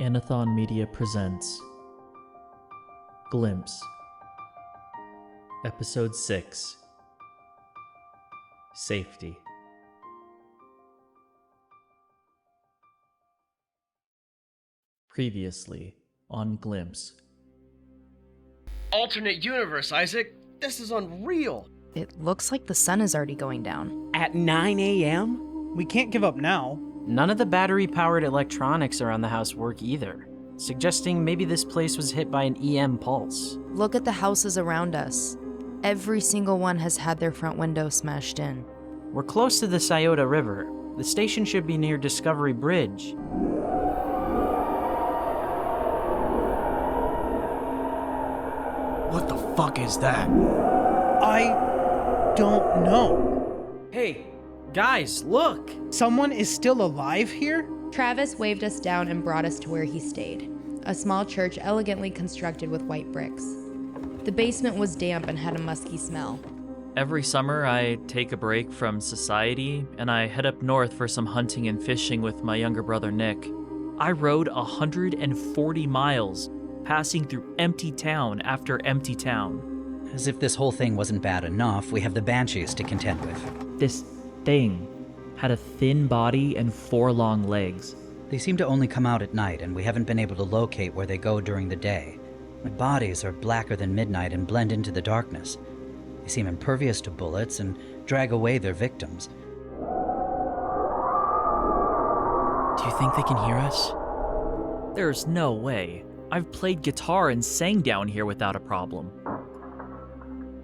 Anathon Media presents Glimpse, Episode 6, Safety. Previously on Glimpse. Alternate universe, Isaac. This is unreal. It looks like the sun is already going down. At 9 a.m.? We can't give up now. None of the battery-powered electronics around the house work either, suggesting maybe this place was hit by an EM pulse. Look at the houses around us. Every single one has had their front window smashed in. We're close to the Scioto River. The station should be near Discovery Bridge. What the fuck is that? I don't know. Hey, guys, look! Someone is still alive here? Travis waved us down and brought us to where he stayed, a small church elegantly constructed with white bricks. The basement was damp and had a musky smell. Every summer, I take a break from society and I head up north for some hunting and fishing with my younger brother Nick. I rode 140 miles, passing through empty town after empty town. As if this whole thing wasn't bad enough, we have the Banshees to contend with. This thing had a thin body and 4 long legs. They seem to only come out at night, and we haven't been able to locate where they go during the day. Their bodies are blacker than midnight and blend into the darkness. They seem impervious to bullets and drag away their victims. Do you think they can hear us? There's no way. I've played guitar and sang down here without a problem.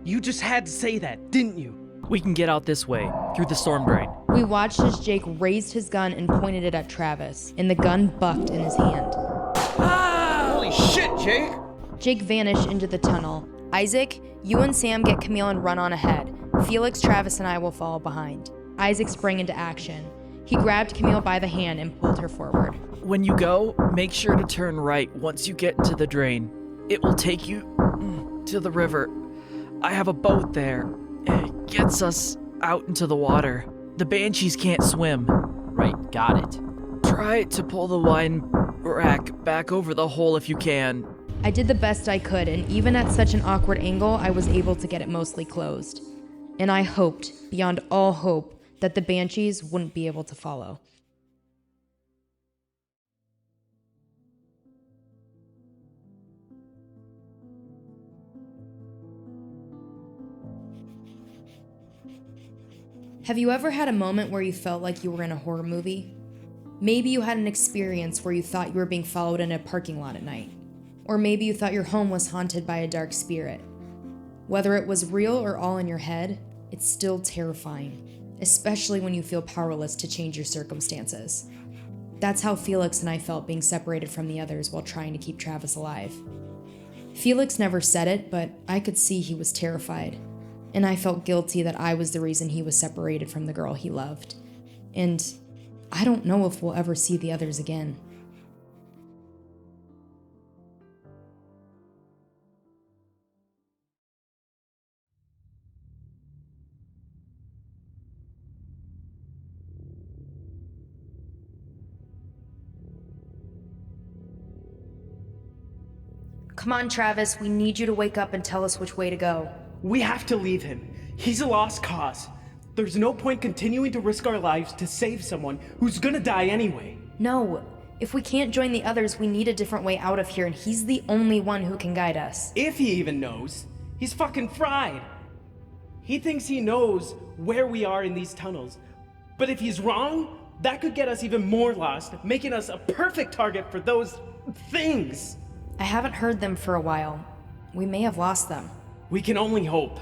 You just had to say that, didn't you? We can get out this way, through the storm drain. We watched as Jake raised his gun and pointed it at Travis, and the gun bucked in his hand. Ah! Holy shit, Jake! Jake vanished into the tunnel. Isaac, you and Sam get Camille and run on ahead. Felix, Travis, and I will follow behind. Isaac sprang into action. He grabbed Camille by the hand and pulled her forward. When you go, make sure to turn right once you get into the drain. It will take you to the river. I have a boat there. It gets us out into the water. The Banshees can't swim. Right, got it. Try to pull the wine rack back over the hole if you can. I did the best I could, and even at such an awkward angle, I was able to get it mostly closed. And I hoped, beyond all hope, that the Banshees wouldn't be able to follow. Have you ever had a moment where you felt like you were in a horror movie? Maybe you had an experience where you thought you were being followed in a parking lot at night. Or maybe you thought your home was haunted by a dark spirit. Whether it was real or all in your head, it's still terrifying, especially when you feel powerless to change your circumstances. That's how Felix and I felt being separated from the others while trying to keep Travis alive. Felix never said it, but I could see he was terrified. And I felt guilty that I was the reason he was separated from the girl he loved. And I don't know if we'll ever see the others again. Come on, Travis, we need you to wake up and tell us which way to go. We have to leave him. He's a lost cause. There's no point continuing to risk our lives to save someone who's gonna die anyway. No, if we can't join the others, we need a different way out of here, and he's the only one who can guide us. If he even knows. He's fucking fried. He thinks he knows where we are in these tunnels. But if he's wrong, that could get us even more lost, making us a perfect target for those things. I haven't heard them for a while. We may have lost them. We can only hope.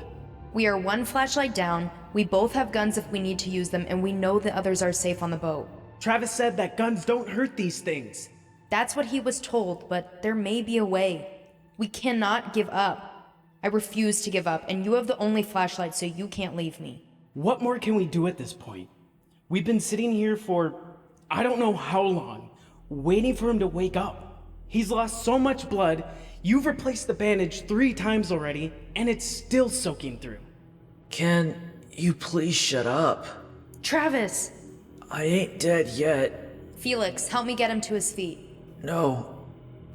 We are one flashlight down, we both have guns if we need to use them, and we know the others are safe on the boat. Travis said that guns don't hurt these things. That's what he was told, but there may be a way. We cannot give up. I refuse to give up, and you have the only flashlight, so you can't leave me. What more can we do at this point? We've been sitting here for I don't know how long, waiting for him to wake up. He's lost so much blood. You've replaced the bandage 3 times already, and it's still soaking through. Can you please shut up? Travis! I ain't dead yet. Felix, help me get him to his feet. No,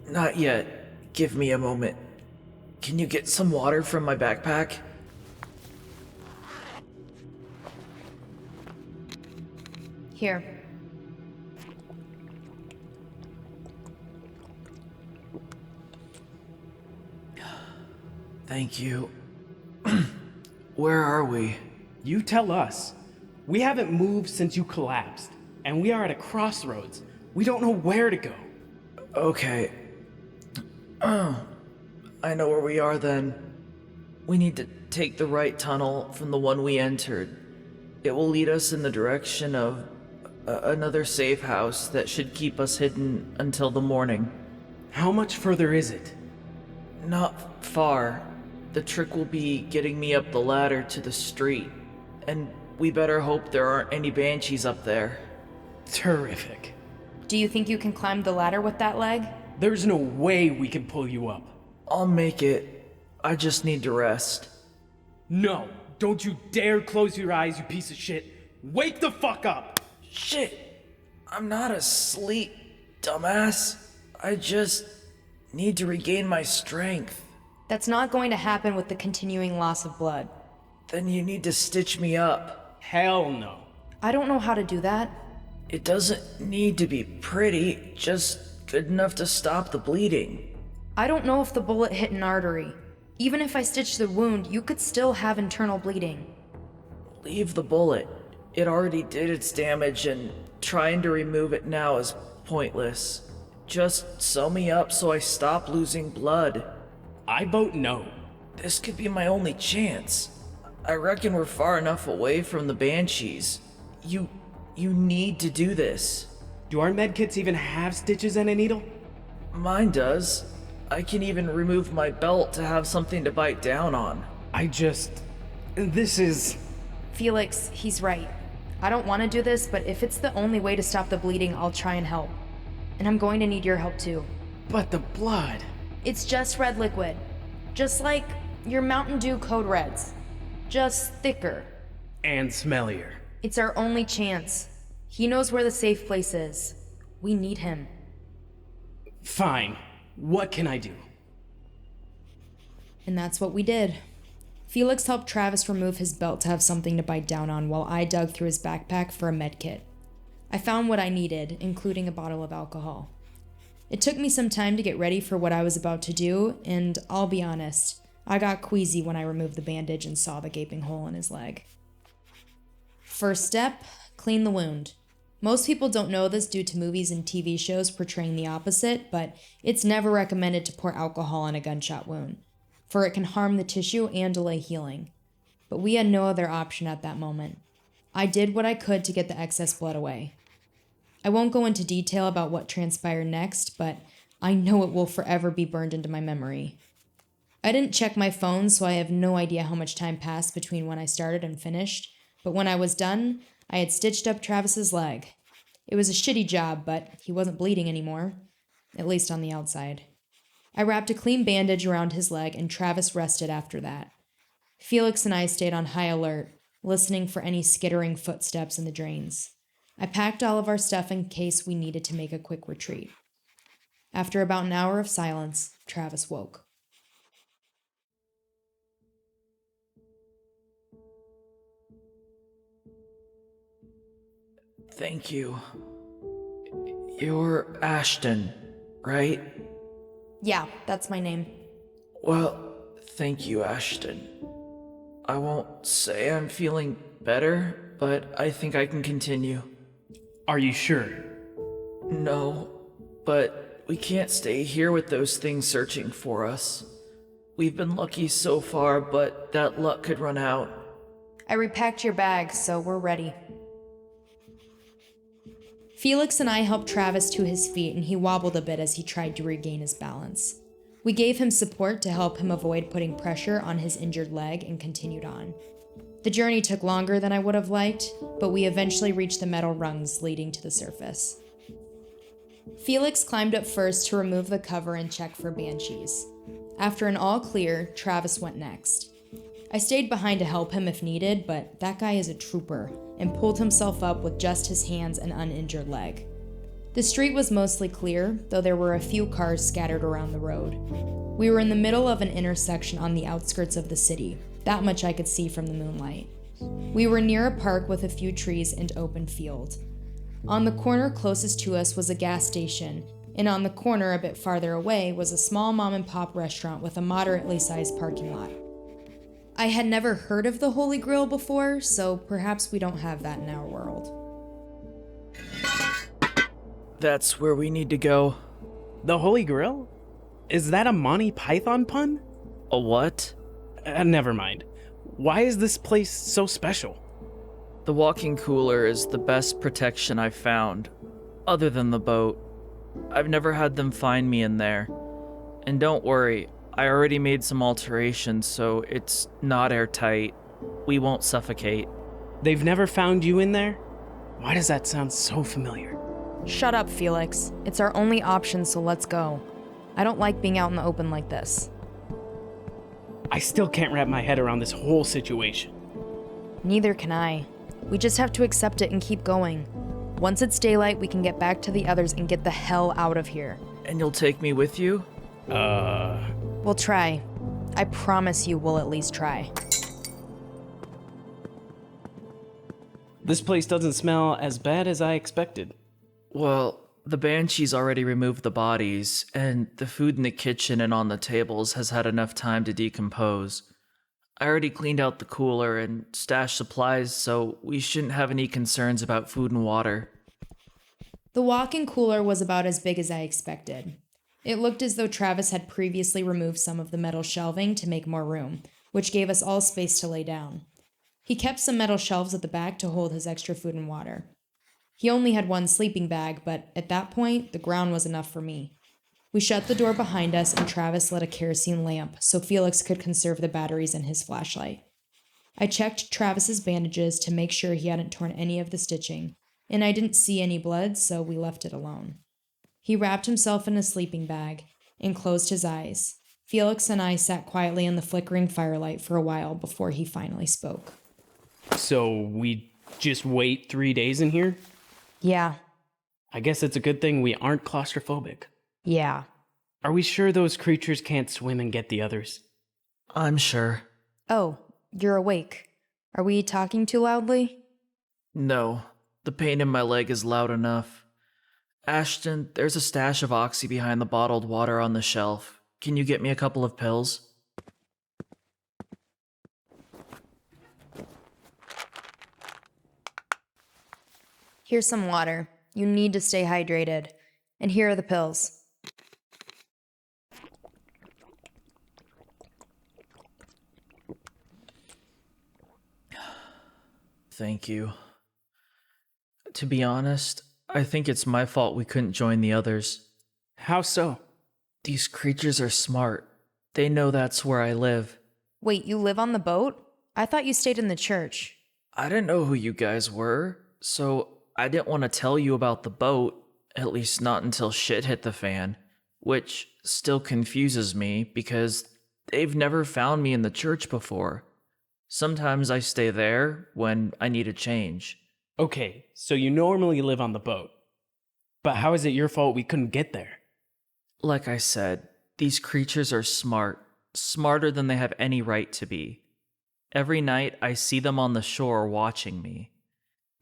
not yet. Give me a moment. Can you get some water from my backpack? Here. Thank you. Where are we? You tell us. We haven't moved since you collapsed, and we are at a crossroads. We don't know where to go. Okay. I know where we are then. We need to take the right tunnel from the one we entered. It will lead us in the direction of another safe house that should keep us hidden until the morning. How much further is it? Not far. The trick will be getting me up the ladder to the street, and we better hope there aren't any banshees up there. Terrific. Do you think you can climb the ladder with that leg? There's no way we can pull you up. I'll make it. I just need to rest. No, don't you dare close your eyes, you piece of shit. Wake the fuck up! Shit! I'm not asleep, dumbass. I just need to regain my strength. That's not going to happen with the continuing loss of blood. Then you need to stitch me up. Hell no. I don't know how to do that. It doesn't need to be pretty, just good enough to stop the bleeding. I don't know if the bullet hit an artery. Even if I stitch the wound, you could still have internal bleeding. Leave the bullet. It already did its damage, and trying to remove it now is pointless. Just sew me up so I stop losing blood. I vote no. This could be my only chance. I reckon we're far enough away from the banshees. You need to do this. Do our medkits even have stitches and a needle? Mine does. I can even remove my belt to have something to bite down on. This is... Felix, he's right. I don't want to do this, but if it's the only way to stop the bleeding, I'll try and help. And I'm going to need your help too. But the blood... It's just red liquid. Just like your Mountain Dew Code Reds. Just thicker. And smellier. It's our only chance. He knows where the safe place is. We need him. Fine. What can I do? And that's what we did. Felix helped Travis remove his belt to have something to bite down on while I dug through his backpack for a med kit. I found what I needed, including a bottle of alcohol. It took me some time to get ready for what I was about to do, and I'll be honest, I got queasy when I removed the bandage and saw the gaping hole in his leg. First step, clean the wound. Most people don't know this due to movies and TV shows portraying the opposite, but it's never recommended to pour alcohol on a gunshot wound, for it can harm the tissue and delay healing. But we had no other option at that moment. I did what I could to get the excess blood away. I won't go into detail about what transpired next, but I know it will forever be burned into my memory. I didn't check my phone, so I have no idea how much time passed between when I started and finished, but when I was done, I had stitched up Travis's leg. It was a shitty job, but he wasn't bleeding anymore, at least on the outside. I wrapped a clean bandage around his leg, and Travis rested after that. Felix and I stayed on high alert, listening for any skittering footsteps in the drains. I packed all of our stuff in case we needed to make a quick retreat. After about an hour of silence, Travis woke. Thank you. You're Ashton, right? Yeah, that's my name. Well, thank you, Ashton. I won't say I'm feeling better, but I think I can continue. Are you sure? No, but we can't stay here with those things searching for us. We've been lucky so far, but that luck could run out. I repacked your bag, so we're ready. Felix and I helped Travis to his feet, and he wobbled a bit as he tried to regain his balance. We gave him support to help him avoid putting pressure on his injured leg and continued on. The journey took longer than I would have liked, but we eventually reached the metal rungs leading to the surface. Felix climbed up first to remove the cover and check for banshees. After an all clear, Travis went next. I stayed behind to help him if needed, but that guy is a trooper and pulled himself up with just his hands and uninjured leg. The street was mostly clear, though there were a few cars scattered around the road. We were in the middle of an intersection on the outskirts of the city. That much I could see from the moonlight. We were near a park with a few trees and open field. On the corner closest to us was a gas station, and on the corner a bit farther away was a small mom-and-pop restaurant with a moderately sized parking lot. I had never heard of the Holy Grail before, so perhaps we don't have that in our world. That's where we need to go. The Holy Grail? Is that a Monty Python pun? A what? Never mind. Why is this place so special? The walking cooler is the best protection I've found, other than the boat. I've never had them find me in there. And don't worry, I already made some alterations, so it's not airtight. We won't suffocate. They've never found you in there? Why does that sound so familiar? Shut up, Felix. It's our only option, so let's go. I don't like being out in the open like this. I still can't wrap my head around this whole situation. Neither can I. We just have to accept it and keep going. Once it's daylight, we can get back to the others and get the hell out of here. And you'll take me with you? We'll try. I promise you we'll at least try. This place doesn't smell as bad as I expected. Well, the Banshees already removed the bodies, and the food in the kitchen and on the tables has had enough time to decompose. I already cleaned out the cooler and stashed supplies, so we shouldn't have any concerns about food and water. The walk-in cooler was about as big as I expected. It looked as though Travis had previously removed some of the metal shelving to make more room, which gave us all space to lay down. He kept some metal shelves at the back to hold his extra food and water. He only had one sleeping bag, but at that point, the ground was enough for me. We shut the door behind us and Travis lit a kerosene lamp so Felix could conserve the batteries in his flashlight. I checked Travis's bandages to make sure he hadn't torn any of the stitching, and I didn't see any blood, so we left it alone. He wrapped himself in a sleeping bag and closed his eyes. Felix and I sat quietly in the flickering firelight for a while before he finally spoke. So we just wait 3 days in here? Yeah. I guess it's a good thing we aren't claustrophobic. Yeah. Are we sure those creatures can't swim and get the others? I'm sure. Oh, you're awake. Are we talking too loudly? No, the pain in my leg is loud enough. Ashton, there's a stash of Oxy behind the bottled water on the shelf. Can you get me a couple of pills? Here's some water. You need to stay hydrated. And here are the pills. Thank you. To be honest, I think it's my fault we couldn't join the others. How so? These creatures are smart. They know that's where I live. Wait, you live on the boat? I thought you stayed in the church. I didn't know who you guys were, so I didn't want to tell you about the boat, at least not until shit hit the fan, which still confuses me because they've never found me in the church before. Sometimes I stay there when I need a change. Okay, so you normally live on the boat. But how is it your fault we couldn't get there? Like I said, these creatures are smart, smarter than they have any right to be. Every night I see them on the shore watching me.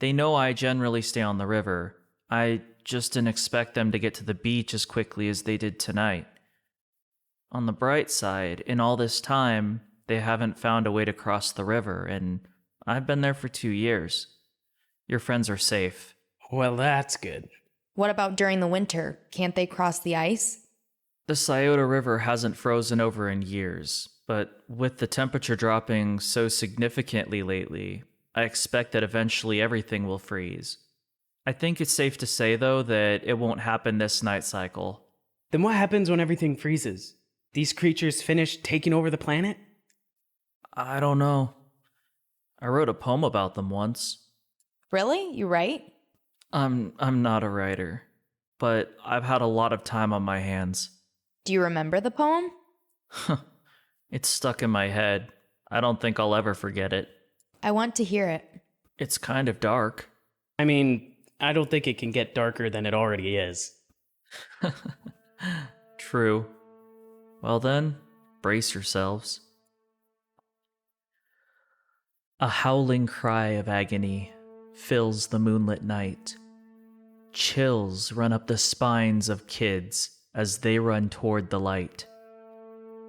They know I generally stay on the river. I just didn't expect them to get to the beach as quickly as they did tonight. On the bright side, in all this time, they haven't found a way to cross the river, and I've been there for 2 years. Your friends are safe. Well, that's good. What about during the winter? Can't they cross the ice? The Scioto River hasn't frozen over in years, but with the temperature dropping so significantly lately, I expect that eventually everything will freeze. I think it's safe to say, though, that it won't happen this night cycle. Then what happens when everything freezes? These creatures finish taking over the planet? I don't know. I wrote a poem about them once. Really? You write? I'm not a writer, but I've had a lot of time on my hands. Do you remember the poem? It's stuck in my head. I don't think I'll ever forget it. I want to hear it. It's kind of dark. I mean, I don't think it can get darker than it already is. True. Well then, brace yourselves. A howling cry of agony fills the moonlit night. Chills run up the spines of kids as they run toward the light.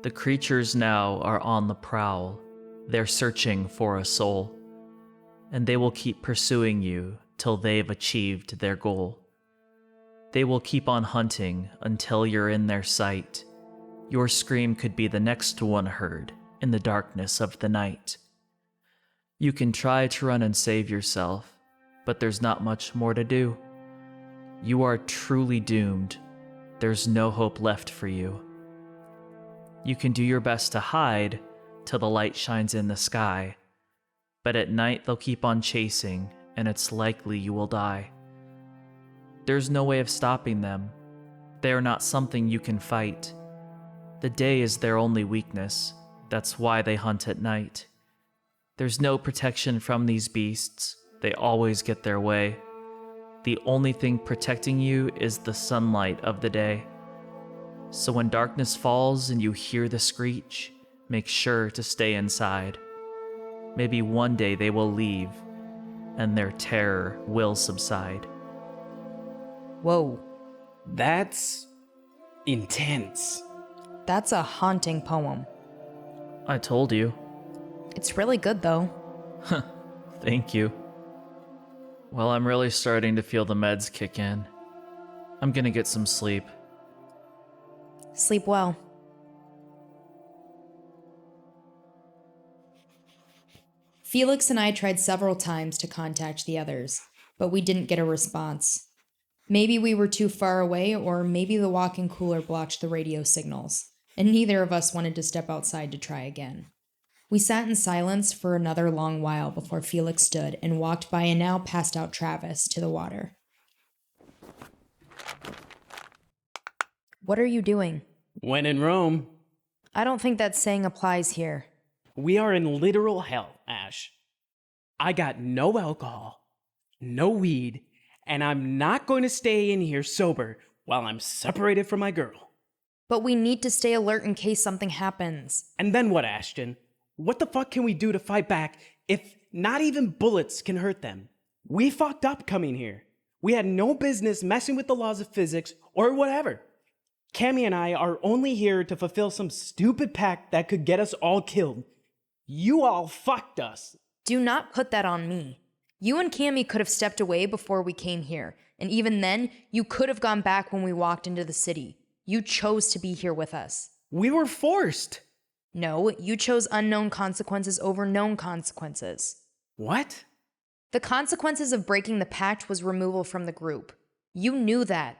The creatures now are on the prowl. They're searching for a soul, and they will keep pursuing you till they've achieved their goal. They will keep on hunting until you're in their sight. Your scream could be the next one heard in the darkness of the night. You can try to run and save yourself, but there's not much more to do. You are truly doomed. There's no hope left for you. You can do your best to hide till the light shines in the sky, but at night they'll keep on chasing, and it's likely you will die. There's no way of stopping them. They are not something you can fight. The day is their only weakness. That's why they hunt at night. There's no protection from these beasts. They always get their way. The only thing protecting you is the sunlight of the day. So when darkness falls and you hear the screech, make sure to stay inside. Maybe one day they will leave, and their terror will subside. Whoa, That's intense. that's a haunting poem. I told you. It's really good, though. Thank you. Well, I'm really starting to feel the meds kick in. I'm gonna get some sleep. Sleep well. Felix and I tried several times to contact the others, but we didn't get a response. Maybe we were too far away, or maybe the walk-in cooler blocked the radio signals, and neither of us wanted to step outside to try again. We sat in silence for another long while before Felix stood and walked by a now passed out Travis to the water. What are you doing? When in Rome, I don't think that saying applies here. we are in literal hell, Ash. I got no alcohol, no weed, and I'm not going to stay in here sober while I'm separated from my girl. But we need to stay alert in case something happens. And then what, Ashton? What the fuck can we do to fight back if not even bullets can hurt them? We fucked up coming here. We had no business messing with the laws of physics or whatever. Cammy and I are only here to fulfill some stupid pact that could get us all killed. You all fucked us. Do not put that on me. You and Cammy could have stepped away before we came here, and even then, you could have gone back when we walked into the city. You chose to be here with us. We were forced. No, you chose unknown consequences over known consequences. What? The consequences of breaking the pact was removal from the group. You knew that.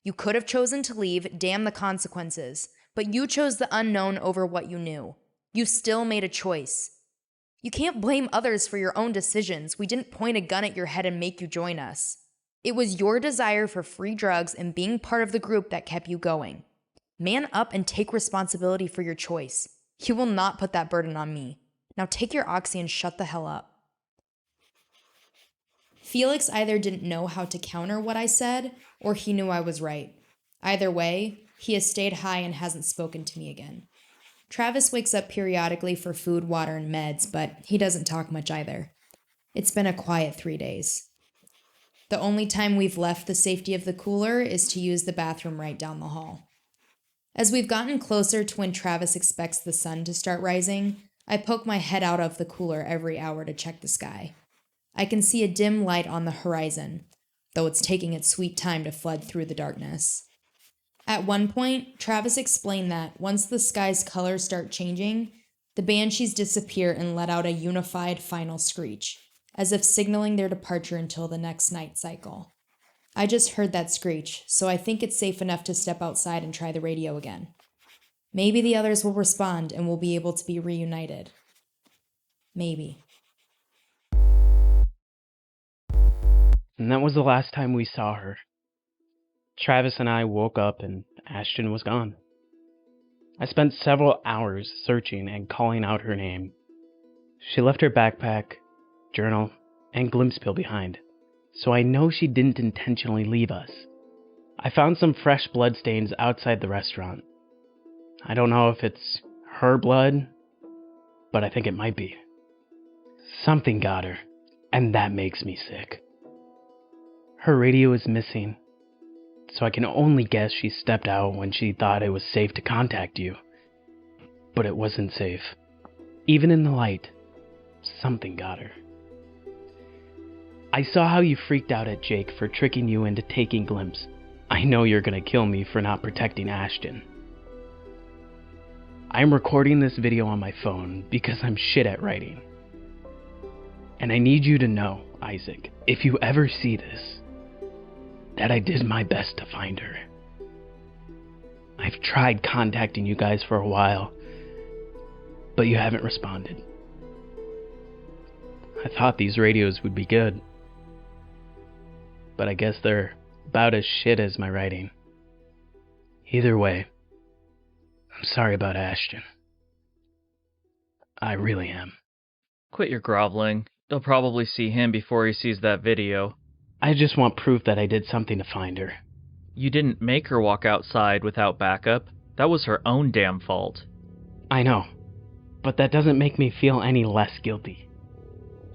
You could have chosen to leave, damn the consequences, but you chose the unknown over what you knew. You still made a choice. You can't blame others for your own decisions. We didn't point a gun at your head and make you join us. It was your desire for free drugs and being part of the group that kept you going. Man up and take responsibility for your choice. You will not put that burden on me. Now take your oxy and shut the hell up. Felix either didn't know how to counter what I said, or he knew I was right. Either way, he has stayed high and hasn't spoken to me again. Travis wakes up periodically for food, water, and meds, but he doesn't talk much either. It's been a quiet 3 days. The only time we've left the safety of the cooler is to use the bathroom right down the hall. As we've gotten closer to when Travis expects the sun to start rising, I poke my head out of the cooler every hour to check the sky. I can see a dim light on the horizon, though it's taking its sweet time to flood through the darkness. At one point, Travis explained that once the sky's colors start changing, the banshees disappear and let out a unified final screech, as if signaling their departure until the next night cycle. I just heard that screech, so I think it's safe enough to step outside and try the radio again. Maybe the others will respond and we'll be able to be reunited. Maybe. And that was the last time we saw her. Travis and I woke up and Ashton was gone. I spent several hours searching and calling out her name. She left her backpack, journal, and glimpse pill behind, so I know she didn't intentionally leave us. I found some fresh bloodstains outside the restaurant. I don't know if it's her blood, but I think it might be. Something got her, and that makes me sick. Her radio is missing, so I can only guess she stepped out when she thought it was safe to contact you. But it wasn't safe. Even in the light, something got her. I saw how you freaked out at Jake for tricking you into taking Glimpse. I know you're gonna kill me for not protecting Ashton. I'm recording this video on my phone because I'm shit at writing. And I need you to know, Isaac, if you ever see this, that I did my best to find her. I've tried contacting you guys for a while, but you haven't responded. I thought these radios would be good, but I guess they're about as shit as my writing. Either way, I'm sorry about Ashton. I really am. Quit your groveling. You'll probably see him before he sees that video. I just want proof that I did something to find her. You didn't make her walk outside without backup. That was her own damn fault. I know, but that doesn't make me feel any less guilty.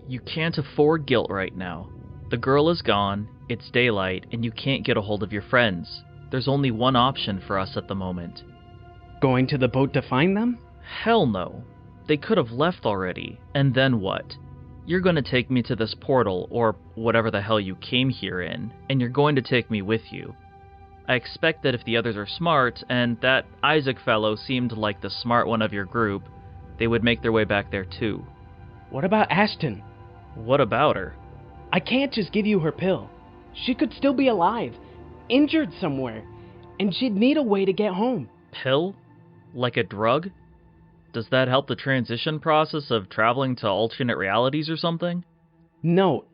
You can't afford guilt right now. The girl is gone, it's daylight, and you can't get a hold of your friends. There's only one option for us at the moment. Going to the boat to find them? Hell no. They could have left already, and then what? You're going to take me to this portal, or whatever the hell you came here in, and you're going to take me with you. I expect that if the others are smart, and that Isaac fellow seemed like the smart one of your group, they would make their way back there too. What about Ashton? What about her? I can't just give you her pill. She could still be alive, injured somewhere, and she'd need a way to get home. Pill? Like a drug? Does that help the transition process of traveling to alternate realities or something? No,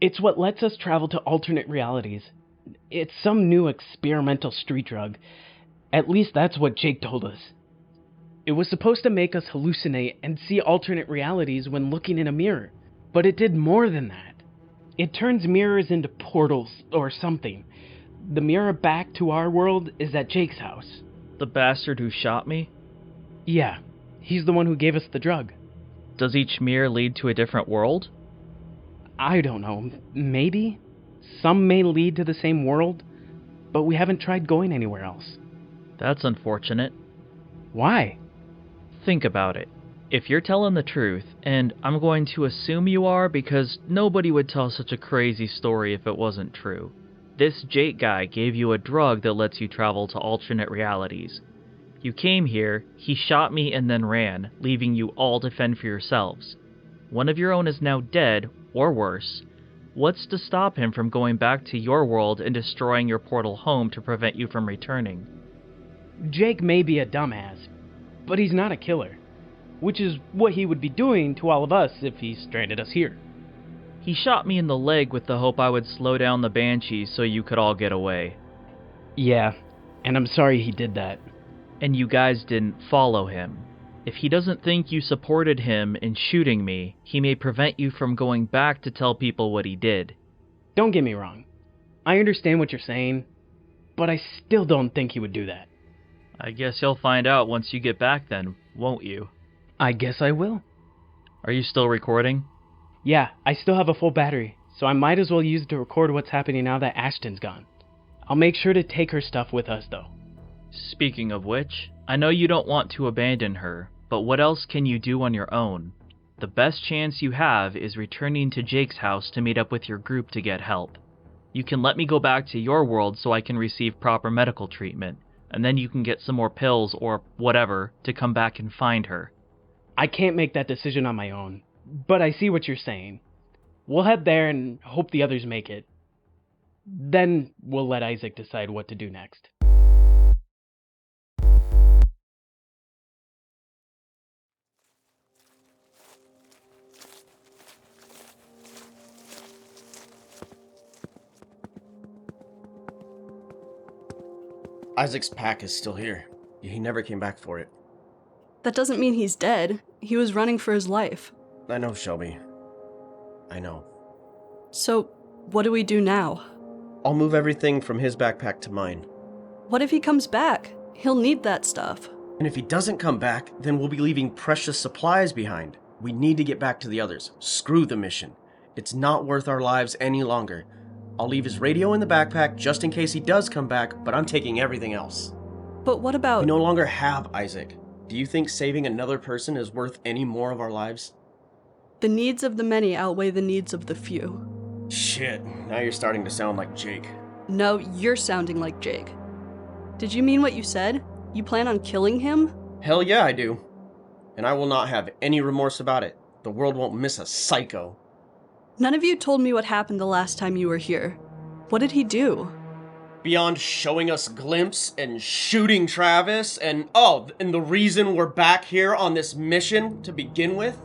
it's what lets us travel to alternate realities. It's some new experimental street drug. At least that's what Jake told us. It was supposed to make us hallucinate and see alternate realities when looking in a mirror, but it did more than that. It turns mirrors into portals or something. The mirror back to our world is at Jake's house. The bastard who shot me? Yeah. He's the one who gave us the drug. Does each mirror lead to a different world? I don't know. Maybe. Some may lead to the same world, but we haven't tried going anywhere else. That's unfortunate. Why? Think about it. If you're telling the truth, and I'm going to assume you are because nobody would tell such a crazy story if it wasn't true. This Jake guy gave you a drug that lets you travel to alternate realities. You came here, he shot me and then ran, leaving you all to fend for yourselves. One of your own is now dead, or worse. What's to stop him from going back to your world and destroying your portal home to prevent you from returning? Jake may be a dumbass, but he's not a killer, which is what he would be doing to all of us if he stranded us here. He shot me in the leg with the hope I would slow down the Banshees so you could all get away. Yeah, and I'm sorry he did that. And you guys didn't follow him. If he doesn't think you supported him in shooting me, he may prevent you from going back to tell people what he did. Don't get me wrong. I understand what you're saying, but I still don't think he would do that. I guess you'll find out once you get back then, won't you? I guess I will. Are you still recording? Yeah, I still have a full battery, so I might as well use it to record what's happening now that Ashton's gone. I'll make sure to take her stuff with us, though. Speaking of which, I know you don't want to abandon her, but what else can you do on your own? The best chance you have is returning to Jake's house to meet up with your group to get help. You can let me go back to your world so I can receive proper medical treatment, and then you can get some more pills or whatever to come back and find her. I can't make that decision on my own, but I see what you're saying. We'll head there and hope the others make it. Then we'll let Isaac decide what to do next. Isaac's pack is still here. He never came back for it. That doesn't mean he's dead. He was running for his life. I know, Shelby. I know. So, What do we do now? I'll move everything from his backpack to mine. What if he comes back? He'll need that stuff. And if he doesn't come back, then we'll be leaving precious supplies behind. We need to get back to the others. Screw the mission. It's not worth our lives any longer. I'll leave his radio in the backpack just in case he does come back, but I'm taking everything else. But what about... We no longer have Isaac. Do you think saving another person is worth any more of our lives? The needs of the many outweigh the needs of the few. Shit, now you're starting to sound like Jake. No, you're sounding like Jake. Did you mean what you said? You plan on killing him? Hell yeah, I do. And I will not have any remorse about it. The world won't miss a psycho. None of you told me what happened the last time you were here. What did he do? Beyond showing us glimpse and shooting Travis and the reason we're back here on this mission to begin with?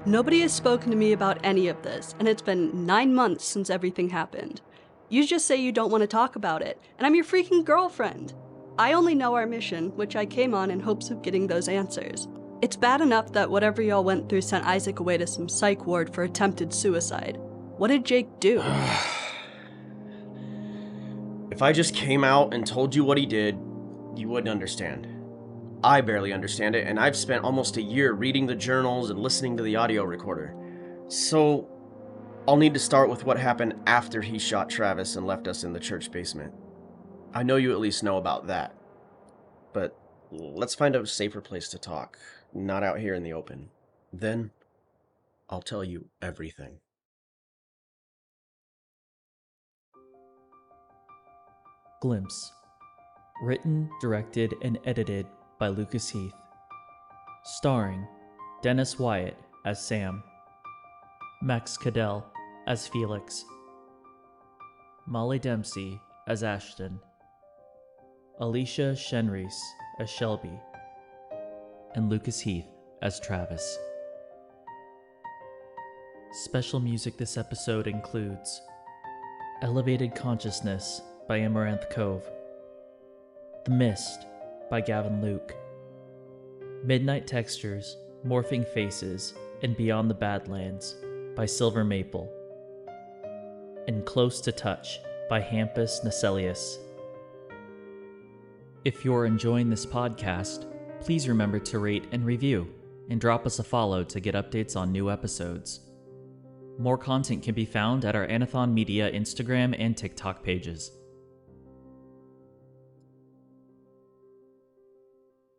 Nobody has spoken to me about any of this, and it's been 9 months since everything happened. You just say you don't want to talk about it, and I'm your freaking girlfriend. I only know our mission, which I came on in hopes of getting those answers. It's bad enough that whatever y'all went through sent Isaac away to some psych ward for attempted suicide. What did Jake do? If I just came out and told you what he did, you wouldn't understand. I barely understand it, and I've spent almost a year reading the journals and listening to the audio recorder. So, I'll need to start with what happened after he shot Travis and left us in the church basement. I know you at least know about that. But let's find a safer place to talk, not out here in the open. Then, I'll tell you everything. Glimpse. Written, directed, and edited by Lucas Heath. Starring Dennis Wyatt as Sam, Max Caudell as Felix, Molly Dempsey as Ashton, Alicia Shenreice as Shelby, and Lucas Heath as Travis. Special music this episode includes Elevated Consciousness by Amaranth Cove, The Mist by Gavin Luke, Midnight Textures, Morphing Faces, and Beyond the Badlands by Silver Maple, and Close to Touch by Hampus Naeselius. If you're enjoying this podcast, please remember to rate and review, and drop us a follow to get updates on new episodes. More content can be found at our Anathon Media Instagram and TikTok pages.